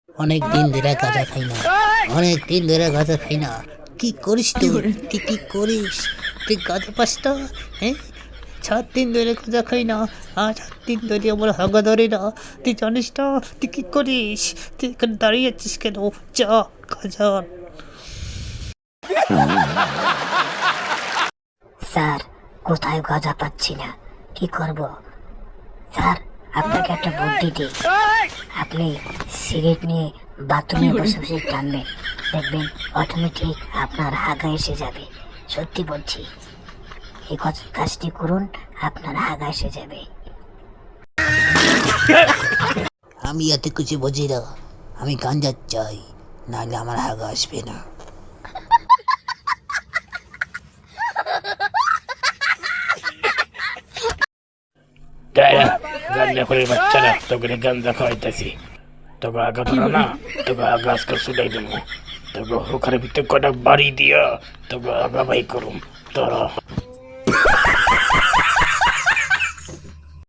অনেক দিন ধরে গাঁজা খাই না, অনেক দিন ধরে গাঁজা খাই না। কি করিস তুই? তুই কি করিস? তুই গাঁজা পাস না? হ্যাঁ, 7 দিন ধরে গাঁজা খাই না, আর 7 দিন ধরে আমার হাগা ধরে না। তুই জানিস না তুই কি করিস? তুই এখানে দাঁড়িয়ে আছিস কেন? যা গাঁজা। স্যার, কোথায় গাঁজা পাচ্ছি না, কি করব? স্যার, আপনাকে একটা বুদ্ধি দিই। আপনি সিগারেট নিয়ে বাথরুমে বসে বসে টানবেন, দেখবেন অটোমেটিক আপনার হাগা এসে যাবে। সত্যি বলছি, এই কাজটি করুন, আপনার হাগা এসে যাবে। আমি এত কিছু বুঝি না, আমি গাঁজা চাই, নাহলে আমার হাগা আসবে না। গাঞ্জা করে বাচ্চারা তোকে গাঞ্জা খাওয়াইতেছি, তোকে আগা ধরা না, তোকে আগা আজকে শুলাই দেবো, তোকে ওখানে ভিতরে কটা বাড়ি দিয়া তোকে আগা বাই করুম তোরা।